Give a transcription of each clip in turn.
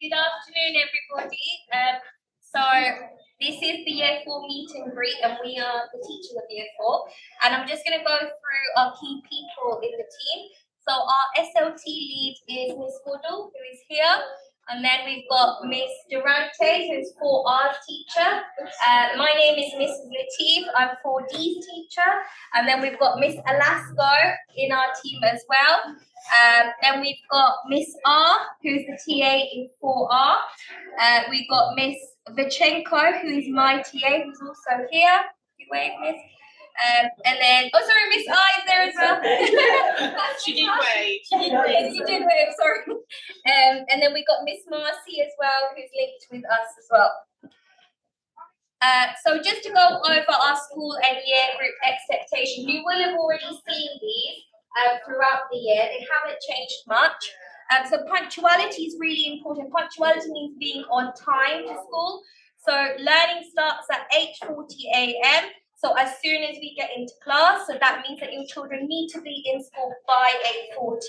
Good afternoon, everybody. So this is the Year 4 meet and greet, and we are the teachers of Year 4. And I'm just going to go through our key people in the team. So our SLT lead is Miss Goodall, who is here. And then we've got Miss Durante, who's 4R's teacher. My name is Mrs. Latif. I'm 4D's teacher. And then we've got Miss Alasko in our team as well. Then we've got Miss R, who's the TA in 4R. We've got Miss Vichenko, who is my TA, who's also here. You wave, Miss. And then, oh, sorry, Miss R is there as well. She did wave. You did wave, sorry. And then we got Miss Marcy as well, who's linked with us as well. So just to go over our school and year group expectations, you will have already seen these throughout the year. They haven't changed much. So punctuality is really important. Punctuality means being on time to school. So learning starts at 8:40 a.m. So as soon as we get into class, so that means that your children need to be in school by 8:40.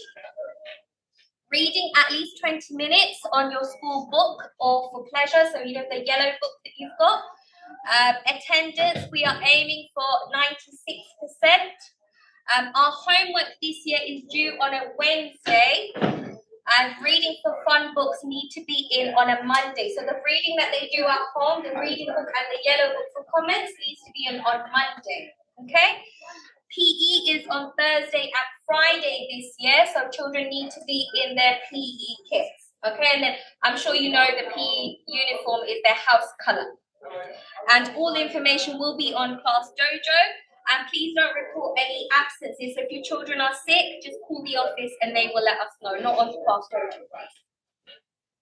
Reading at least 20 minutes on your school book or for pleasure, so you know the yellow book that you've got. Attendance, we are aiming for 96%. Our homework this year is due on a Wednesday, and reading for fun books need to be in on a Monday. So the reading that they do at home, the reading book and the yellow book for comments needs to be in on Monday, okay? PE is on Thursday and Friday this year, so children need to be in their PE kits, okay? And then I'm sure you know the PE uniform is their house colour. And all the information will be on Class Dojo. And please don't report any absences. So if your children are sick, just call the office and they will let us know, not on Class Dojo.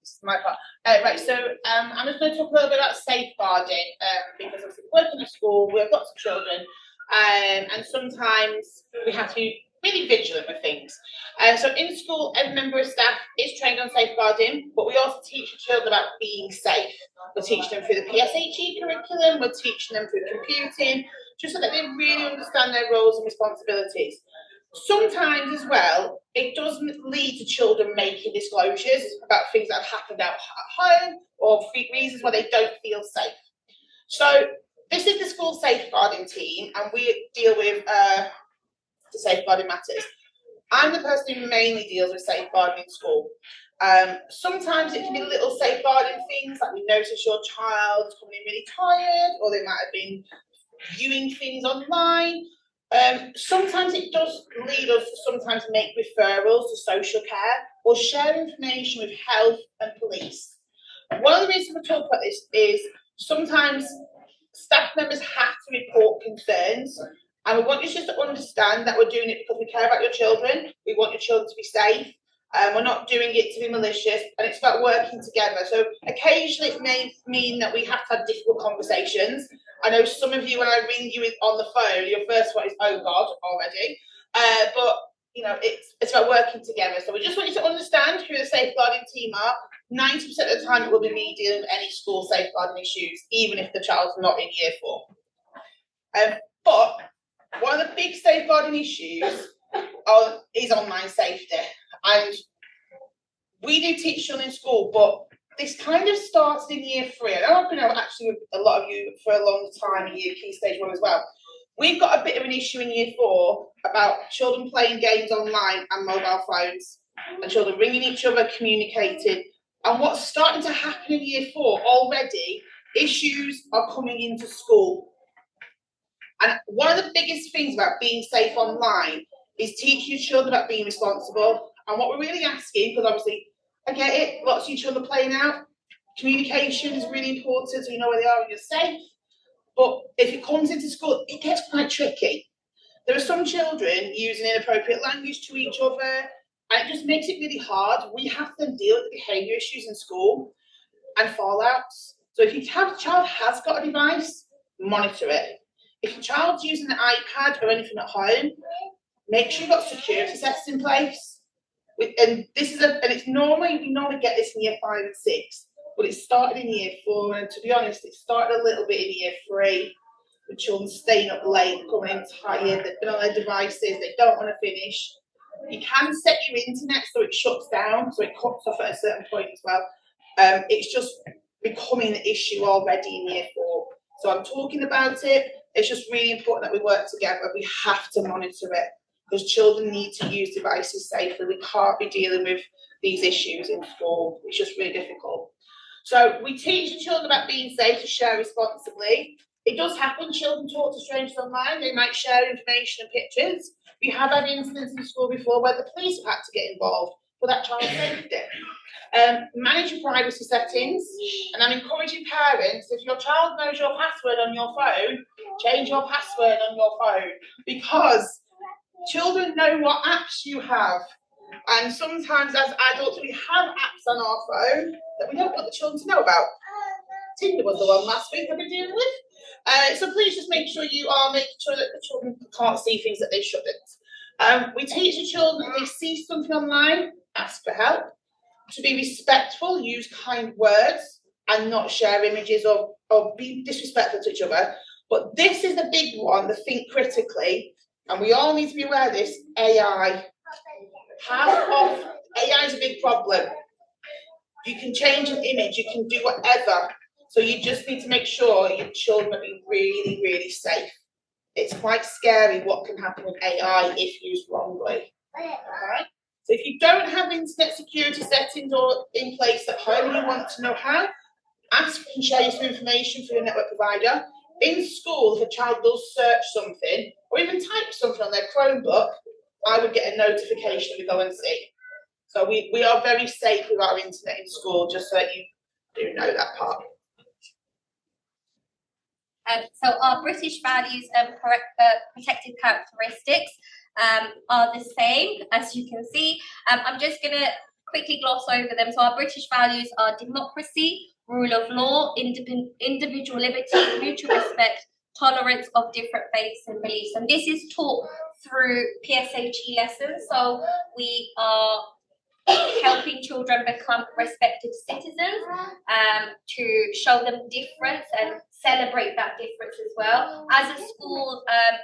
This is my part. Right, so I'm just going to talk a little bit about safeguarding because obviously we work in a school, we have lots of children, and sometimes we have to be really vigilant with things. So in school, every member of staff is trained on safeguarding, but we also teach the children about being safe. We're teaching them through the PSHE curriculum, we're teaching them through computing, just so that they really understand their roles and responsibilities. Sometimes as well, it does lead to children making disclosures about things that have happened at home or reasons why they don't feel safe. So this is the school safeguarding team, and we deal with the safeguarding matters. I'm the person who mainly deals with safeguarding in school. Sometimes it can be little safeguarding things, like we notice your child's coming in really tired, or they might have been viewing things online. Sometimes it does lead us to sometimes make referrals to social care or share information with health and police. One of the reasons we talk about this is sometimes staff members have to report concerns, and we want you just to understand that we're doing it because we care about your children. We want your children to be safe. We're not doing it to be malicious, and it's about working together. So occasionally it may mean that we have to have difficult conversations. I know some of you, when I ring you on the phone, your first one is, oh God, already. But, you know, it's about working together. So we just want you to understand who the safeguarding team are. 90% of the time it will be me dealing with any school safeguarding issues, even if the child's not in year 4. But one of the big safeguarding issues is online safety. And we do teach children in school, but this kind of started in year 3. I know I've been actually with a lot of you for a long time in year key stage 1 as well. We've got a bit of an issue in year 4 about children playing games online and mobile phones, and children ringing each other, communicating. And what's starting to happen in year 4 already, issues are coming into school. And one of the biggest things about being safe online is teaching your children about being responsible. And what we're really asking, because obviously, I get it, lots of your children playing out, communication is really important so you know where they are and you're safe. But if it comes into school, it gets quite tricky. There are some children using inappropriate language to each other, and it just makes it really hard. We have to deal with the behaviour issues in school and fallouts. So if your child has got a device, monitor it. If your child's using an iPad or anything at home, make sure you've got security settings in place. And this is we normally get this in year 5 and 6, but it started in year 4, and to be honest, it started a little bit in year 3, with children staying up late, coming in tired, they've been on their devices, they don't want to finish. You can set your internet so it shuts down, so it cuts off at a certain point as well. It's just becoming an issue already in year 4. So I'm talking about it. It's just really important that we work together. We have to monitor it because children need to use devices safely. We can't be dealing with these issues in school. It's just really difficult. So we teach the children about being safe to share responsibly. It does happen. Children talk to strangers online. They might share information and pictures. We have had incidents in school before where the police have had to get involved for that child's safety. Manage your privacy settings, and I'm encouraging parents, if your child knows your password on your phone, change your password on your phone, because children know what apps you have, and sometimes as adults we have apps on our phone that we don't want the children to know about. Tinder was the one last week I've been dealing with. So please just make sure you are making sure that the children can't see things that they shouldn't. We teach the children if they see something online, ask for help. To be respectful, use kind words and not share images or be disrespectful to each other. But this is the big one, the think critically, and we all need to be aware of this, AI. AI is a big problem. You can change an image, you can do whatever. So you just need to make sure your children are being really, really safe. It's quite scary what can happen with AI if used wrongly. Okay? So if you don't have internet security settings or in place at home, you want to know how, ask and share some information for your network provider. In school, if a child does search something or even type something on their Chromebook, I would get a notification to go and see. So we are very safe with our internet in school, just so that you do know that part. So our British values and protected characteristics are the same, as you can see. I'm just going to quickly gloss over them. So our British values are democracy, rule of law, individual liberty, mutual respect, tolerance of different faiths and beliefs. And this is taught through PSHE lessons. So we are helping children become respected citizens, to show them difference and celebrate that difference as well. As a school,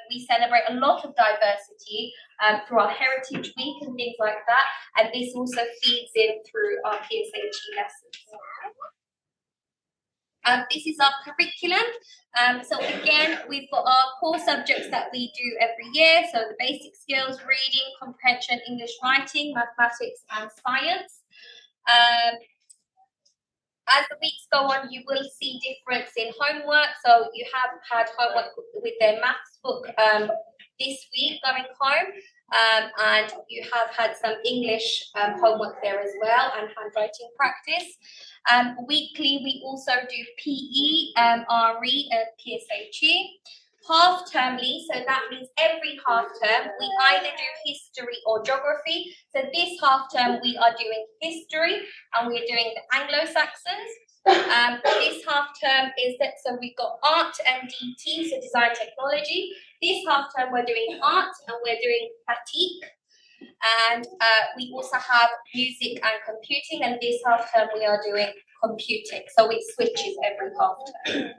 we celebrate a lot of diversity through our Heritage Week and things like that, and this also feeds in through our PSHE lessons. This is our curriculum. So again, we've got our core subjects that we do every year. So the basic skills, reading, comprehension, English writing, mathematics and science. As the weeks go on, you will see difference in homework. So you have had homework with their maths book this week going home. And you have had some English homework there as well, and handwriting practice. Weekly, we also do PE, RE, and PSHE. Half-termly, so that means every half-term, we either do history or geography. So this half-term, we are doing history, and we're doing the Anglo-Saxons. This half-term is that, so we've got art and DT, so design technology. This half-term, we're doing art, and we're doing batik. And we also have music and computing, and this half-term, we are doing computing. So it switches every half-term.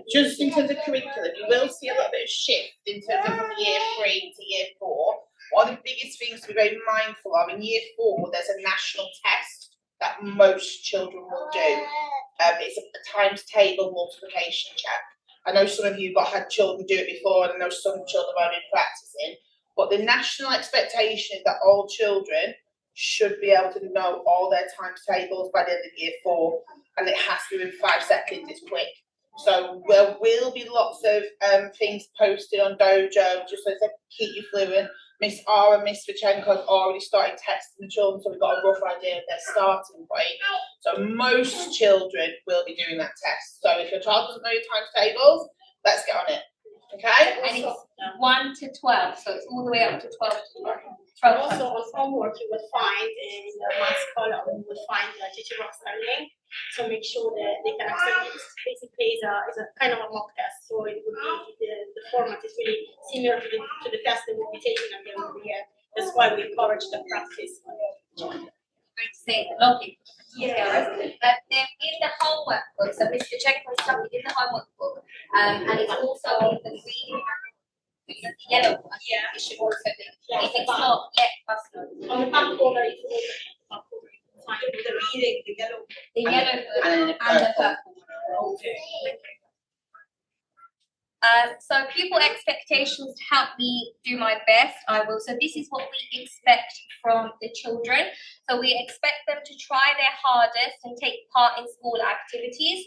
Just in terms of curriculum, you will see a little bit of shift in terms of from year 3 to year 4. One of the biggest things to be very mindful of in year 4, there's a national test that most children will do. It's a times table multiplication check. I know some of you had children do it before, and I know some children have been practicing. But the national expectation is that all children should be able to know all their times tables by the end of year 4, and it has to be in 5 seconds. It's quick. So there will be lots of things posted on Dojo, just so they keep you fluent. Miss R and Miss Vichenko have already started testing the children, so we've got a rough idea of their starting point. So most children will be doing that test. So if your child doesn't know your times tables, let's get on it. Okay? And it's 1 to 12, so it's all the way up to 12 to 12. Also on homework you will find in the maths column, you will find the teacher box link. So make sure that they can accept it. Basically, it's a kind of a mock test. So it will be the format is really similar to the test that we'll be taking at the end of the year. That's why we encourage the practice. Going to say the logic. Yeah. Then in the homework book, so Mr. Check has something in the homework book, and it's also in the reading. The yellow one. Yeah. It should also be. If it's not, let us know. On the back corner, it's all the reading, the yellow. The yellow and then And a the purple. purple. So pupil expectations, to help me do my best, I will. So this is what we expect from the children. So we expect them to try their hardest and take part in school activities.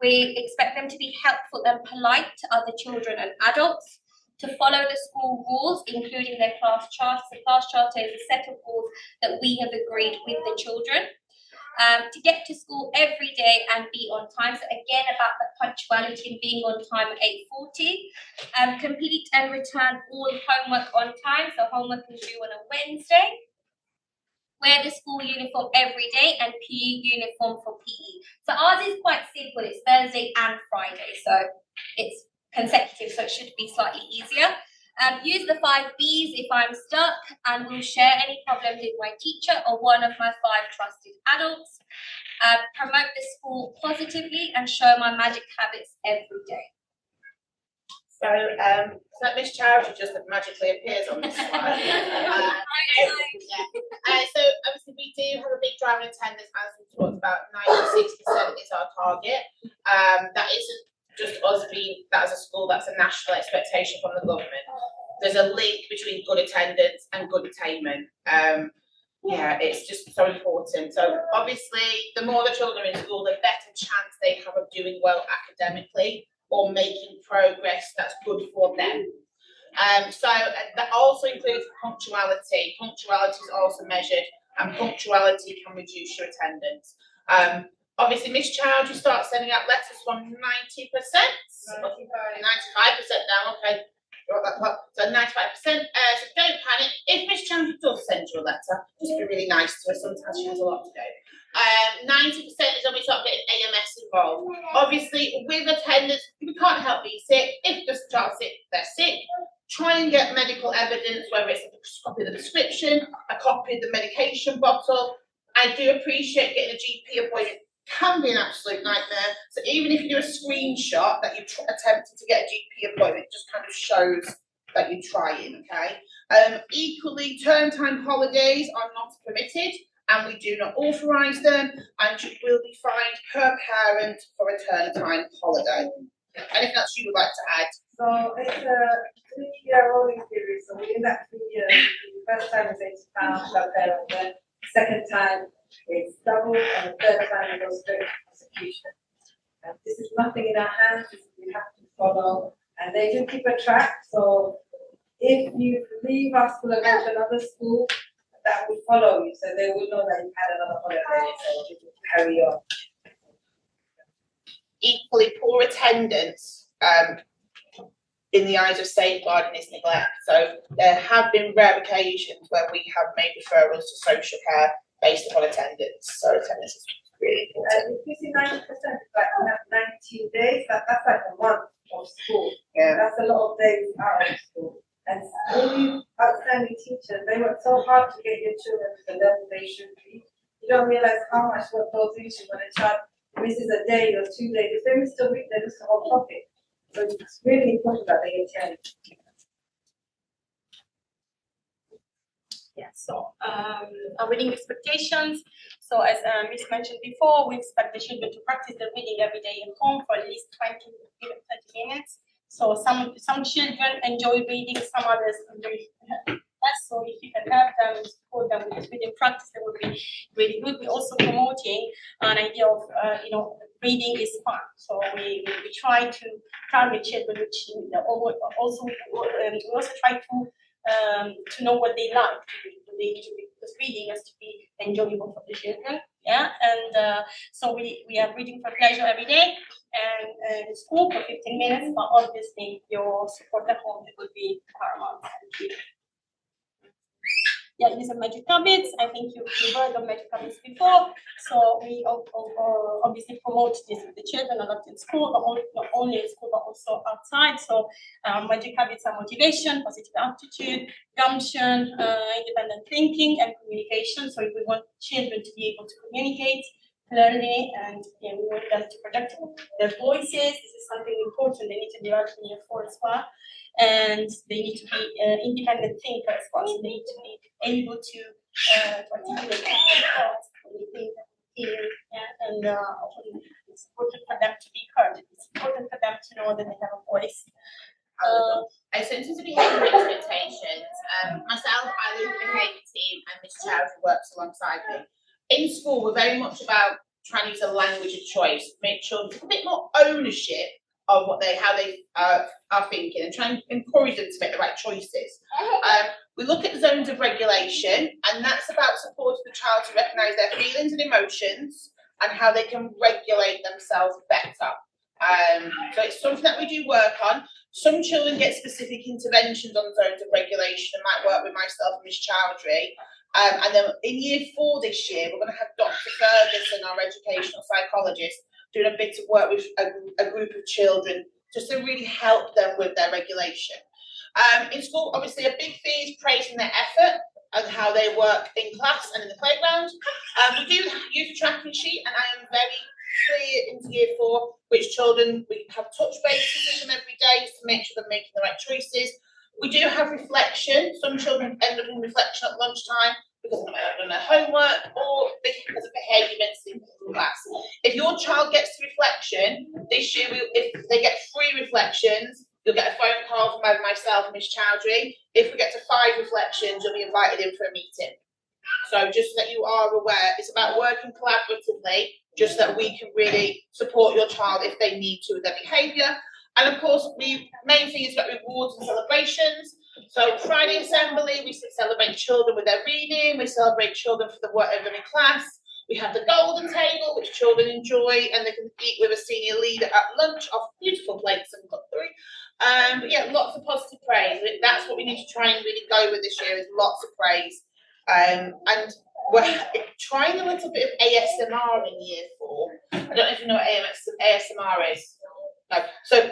We expect them to be helpful and polite to other children and adults, to follow the school rules, including their class charter. The class charter is a set of rules that we have agreed with the children. To get to school every day and be on time. So again, about the punctuality and being on time at 8:40. Complete and return all homework on time. So homework is due on a Wednesday. Wear the school uniform every day and PE uniform for PE. So ours is quite simple. It's Thursday and Friday. So it's consecutive, so it should be slightly easier. Use the 5 Bs if I'm stuck, and will share any problems with my teacher or one of my 5 trusted adults. Promote the school positively and show my magic habits every day. So, that Miss Charity just magically appears on this slide. So obviously we do have a big driving attendance, as we talked about. 96% is our target. That isn't just us being that as a school, that's a national expectation from the government. There's a link between good attendance and good attainment. Yeah, it's just so important. So obviously, the more the children are in school, the better chance they have of doing well academically or making progress that's good for them. So that also includes punctuality. Punctuality is also measured, and punctuality can reduce your attendance. Obviously, Miss Child, you start sending out letters from 90%, 95% now. Okay, got that part. So 95%. So don't panic. If Miss Child does send you a letter, just be really nice to her. Sometimes she has a lot to do. 90% is when we start getting AMS involved. Obviously, with attendance, we can't help being sick. If the child's sick, they're sick. Try and get medical evidence, whether it's a copy of the prescription, a copy of the medication bottle. I do appreciate getting a GP appointment can be an absolute nightmare. So even if you do a screenshot that you're attempting to get a GP appointment, it just kind of shows that you're trying, okay? Equally, term time holidays are not permitted, and we do not authorise them, and you will be fined per parent for a term time holiday. Anything else you would like to add? So it's a 3-year rolling period. So within that 3 years, the first time is £80 per parent, then second time it's double, and the third time it goes straight to prosecution. And this is nothing in our hands. This is we have to follow, and they do keep a track. So if you leave our school and go to another school, that will follow you, so they will know that you've had another holiday. So it will carry on. Equally, poor attendance in the eyes of safeguarding is neglect. So there have been rare occasions where we have made referrals to social care based upon attendance. So attendance is really important. If you see 90%, it's like 19 days. That's like a month of school. Yeah. That's a lot of days out of school. And all these outstanding teachers, they work so hard to get your children to the level they should be. You don't realize how much work goes into when a child misses a day or 2 days. If they miss a week, they miss the whole topic. So it's really important that they attend. Yeah, so our reading expectations. So as Miss mentioned before, we expect the children to practice their reading every day at home for at least 20 to 30 minutes. So some children enjoy reading, some others enjoy less. So if you can help them, support them with this reading practice, that would be really good. We're also promoting an idea of reading is fun. So we try to target children, which also we also try to know what they like to read. Because reading has to be enjoyable for the children. Yeah, and so we have reading for pleasure every day, and in school for 15 minutes. But obviously, your support at home would be paramount. Yeah, these are magic habits. I think you've heard of magic habits before. So we obviously promote this with the children a lot in school, but not only in school, but also outside. So magic habits are motivation, positive attitude, gumption, independent thinking, and communication. So if we want children to be able to communicate clearly, and we want them to project their voices, this is something important. They need to develop in year 4 as well. And they need to be independent thinkers as well. So they need to be able to articulate their thoughts when they think team, and it's important for them to be heard. It's important for them to know that they have a voice. So in terms of behaviour expectations, myself, I lead the behaviour team, and Miss Chowdhury works alongside me. In school, we're very much about trying to use a language of choice, make sure there's a bit more ownership of how they are thinking, and try and encourage them to make the right choices. We look at zones of regulation, and that's about supporting the child to recognise their feelings and emotions and how they can regulate themselves better. So it's something that we do work on. Some children get specific interventions on zones of regulation and might work with myself and Miss Chowdhury. And then in year 4 this year, we're going to have Dr. Ferguson, our educational psychologist, doing a bit of work with a group of children just to really help them with their regulation. In school, obviously, a big thing is praising their effort and how they work in class and in the playground. We do use a tracking sheet, and I am very clear into year 4 which children we have touch bases with them every day to make sure they're making the right choices. We do have reflection. Some children end up in reflection at lunchtime because they've not done their homework or because of behaviour in class. If your child gets to reflection this year, if they get 3 reflections, you'll get a phone call from either myself and Miss Chowdhury. If we get to 5 reflections, you'll be invited in for a meeting. So just so that you are aware, it's about working collaboratively, just that we can really support your child if they need to with their behaviour. And of course, the main thing is about rewards and celebrations. So Friday assembly, we celebrate children with their reading, we celebrate children for the work they've done in class. We have the golden table, which children enjoy, and they can eat with a senior leader at lunch off beautiful plates and cutlery. But yeah, lots of positive praise. That's what we need to try and really go with this year, is lots of praise. And we're trying a little bit of ASMR in year 4. I don't know if you know what ASMR is. No. So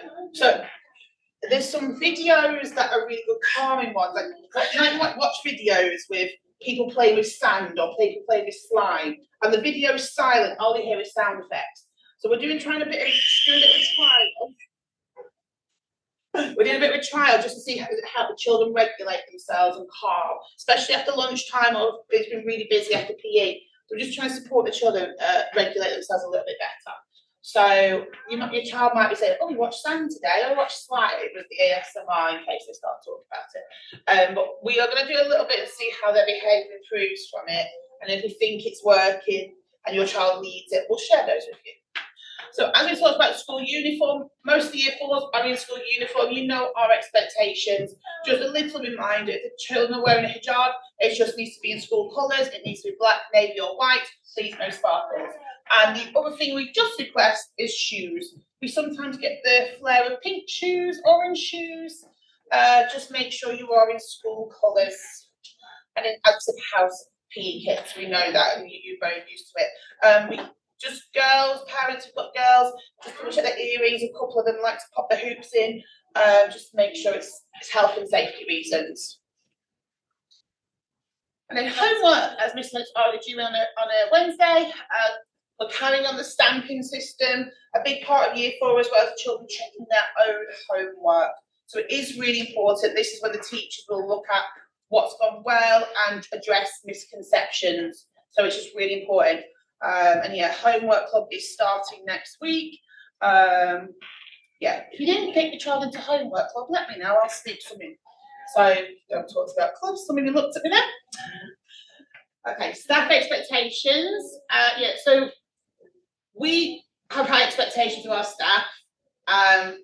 there's some videos that are really good calming ones. Like, you might watch videos with people playing with sand or people playing with slime, and the video is silent. All you hear is sound effects. So we're doing a bit of trial. We're doing a bit of a trial just to see how the children regulate themselves and calm, especially after lunchtime or if it's been really busy after PE. So we're just trying to support the children regulate themselves a little bit better. So your child might be saying, "Oh, we watched sand today. I watched slide." It was the ASMR in case they start talking about it. But we are going to do a little bit and see how their behaviour improves from it. And if we think it's working and your child needs it, we'll share those with you. So as we talked about school uniform, most of the year 4s are in school uniform. You know our expectations. Just a little reminder, if the children are wearing a hijab, it just needs to be in school colours. It needs to be black, navy or white. Please no sparkles. And the other thing we just request is shoes. We sometimes get the flare of pink shoes, orange shoes. Just make sure you are in school colours. And then as a house PE kits, we know that, and you're both used to it. Just girls, parents who've got girls, just double check their earrings. A couple of them like to pop their hoops in, just to make sure it's health and safety reasons. And then homework, as Miss Lynch already due on a Wednesday. We're carrying on the stamping system. A big part of year 4 as well is the children checking their own homework. So it is really important. This is when the teachers will look at what's gone well and address misconceptions. So it's just really important. And yeah, homework club is starting next week. Yeah, if you didn't take your child into homework club, let me know. I'll sneak some in. So don't talk about clubs. Somebody looked at me there. Okay, staff expectations. Yeah, so we have high expectations of our staff, and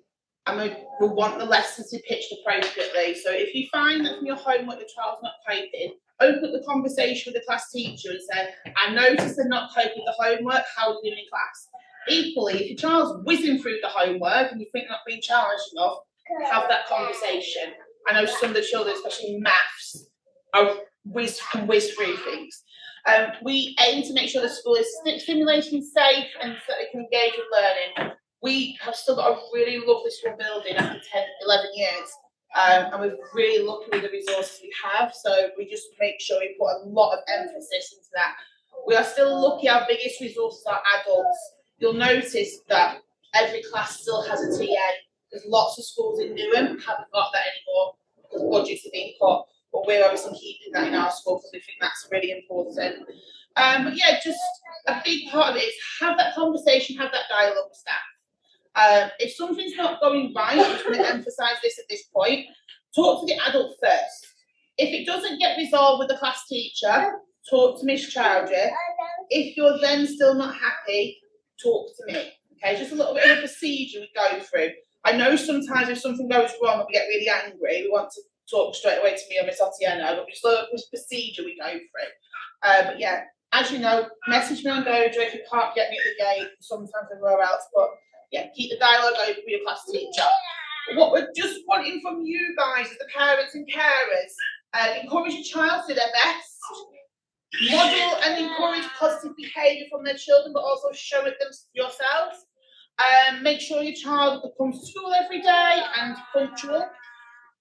we want the lessons to be pitched appropriately. So if you find that from your homework the child's not coping, open up the conversation with the class teacher and say, "I noticed they're not coping with the homework. How are you doing in class?" Equally, if your child's whizzing through the homework and you think they're not being challenged enough, have that conversation. I know some of the children, especially in maths, can whiz through things. We aim to make sure the school is stimulating, safe, and so they can engage with learning. We have still got a really lovely school building after 10, 11 years, and we're really lucky with the resources we have, so we just make sure we put a lot of emphasis into that. We are still lucky our biggest resources are adults. You'll notice that every class still has a TA. There's lots of schools in Newham haven't got that anymore because budgets are being cut, but we're obviously keeping that in our school because we think that's really important. But yeah, just a big part of it is have that conversation, have that dialogue with staff. If something's not going right, I'm just going to emphasise this at this point, talk to the adult first. If it doesn't get resolved with the class teacher, talk to Miss Chowdhury. If you're then still not happy, talk to me. Okay, just a little bit of a procedure we go through. I know sometimes if something goes wrong and we get really angry, we want to talk straight away to me or Miss Otieno, but just a little procedure we go through. But yeah, as you know, message me on Dojo if you can't get me at the gate, sometimes everywhere else, but yeah, keep the dialogue open with your class teacher. What we're just wanting from you guys as the parents and carers, encourage your child to do their best, model and encourage positive behaviour from their children, but also show it them yourselves. Make sure your child comes to school every day and punctual.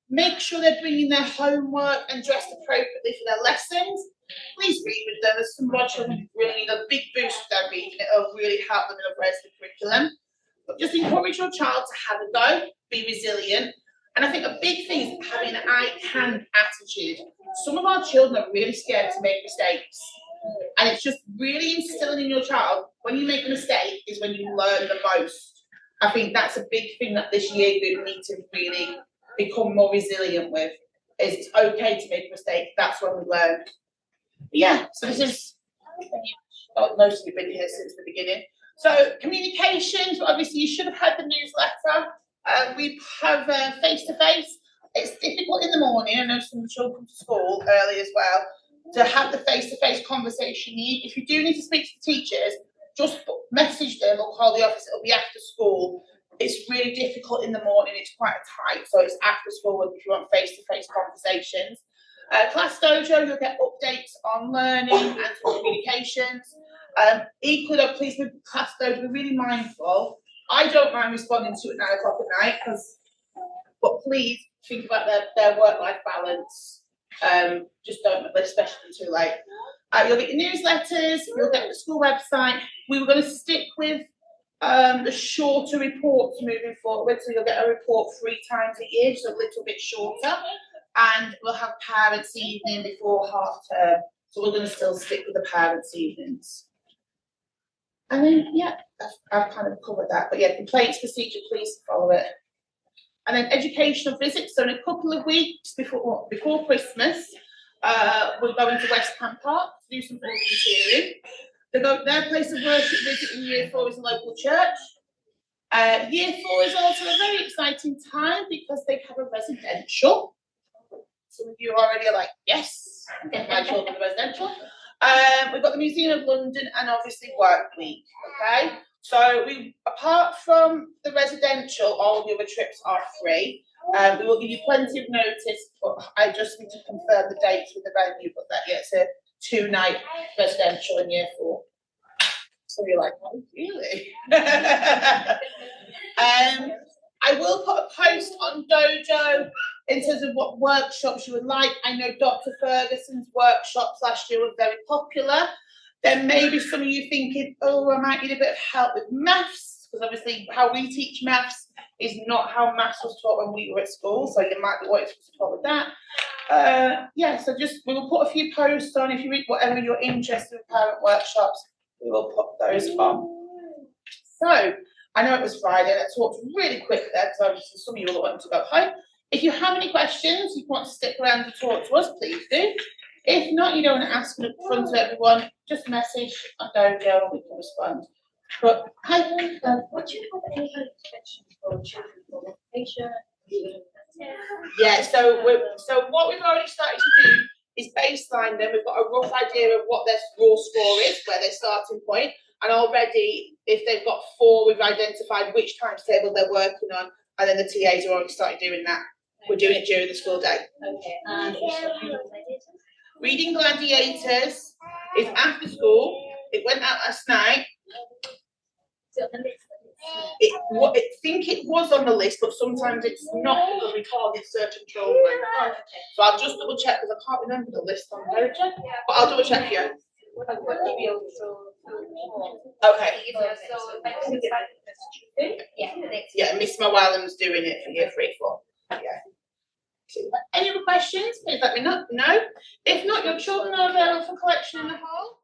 Make sure they're bringing their homework and dressed appropriately for their lessons. Please read with them. There's some children who really need a big boost with their reading. It'll really help them in the rest of the curriculum. But just encourage your child to have a go, be resilient. And I think a big thing is having an I can attitude. Some of our children are really scared to make mistakes. And it's just really instilling in your child, when you make a mistake is when you learn the most. I think that's a big thing that this year group need to really become more resilient with. Is it's okay to make a mistake, that's when we learn. But yeah, so this is, most of you have been here since the beginning. So communications, obviously you should have had the newsletter. We have face-to-face. It's difficult in the morning. I know some children come to school early as well to have the face-to-face conversation you need. If you do need to speak to the teachers, just message them or call the office. It'll be after school. It's really difficult in the morning. It's quite tight, so it's after school if you want face-to-face conversations. Class Dojo, you'll get updates on learning and communications. Equally, though, please with Class Dojo, be really mindful. I don't mind responding to it at 9 o'clock at night, but please think about their work-life balance. Just don't, especially too late. You'll get your newsletters, you'll get the school website. We were going to stick with the shorter reports moving forward, so you'll get a report 3 times a year, so a little bit shorter. And we'll have parents' evening before half term, so we're going to still stick with the parents' evenings. And then, yeah, I've kind of covered that. But yeah, complaints procedure, please follow it. And then educational visits. So in a couple of weeks before Christmas, we're going to West Ham Park to do some volunteering. Their place of worship visit in Year 4 is a local church. Year 4 is also a very exciting time because they have a residential. Some of you already are like, yes, get my children to residential. We've got the Museum of London and obviously Work Week, okay? So apart from the residential, all the other trips are free. We will give you plenty of notice, but I just need to confirm the dates with the venue, but that, yeah, it's a 2-night residential in Year 4. So you're like, oh, really? I will put a post on Dojo in terms of what workshops you would like. I know Dr. Ferguson's workshops last year were very popular. Then maybe some of you thinking, oh, I might need a bit of help with maths, because obviously how we teach maths is not how maths was taught when we were at school, so you might be wanting to support with that. Yeah, so just we will put a few posts on. If you read whatever you're interested in parent workshops, we will put those on. So I know it was Friday, I talked really quick there because obviously some of you will want to go home. If you have any questions, you want to stick around and talk to us, please do. If not, you don't want to ask them in front of everyone, just message on Dojo and we can respond. But hi, Would you have any kind of questions for children for education? yeah, so what we've already started to do is baseline them. We've got a rough idea of what their raw score is, where their starting point, and already if they've got 4, we've identified which times table they're working on, and then the TAs are already started doing that. We're doing it during the school day. Okay, and also Reading Gladiators is after school. It went out last night. I think it was on the list, but sometimes it's not because we target certain children. So I'll just double check because I can't remember the list on Dojo. But I'll double check for you. Okay. Yeah, Miss Mawallam's doing it for Year 3, 4. Yeah. Any other questions? Please let me know. No? If not, your children are available for collection in the hall.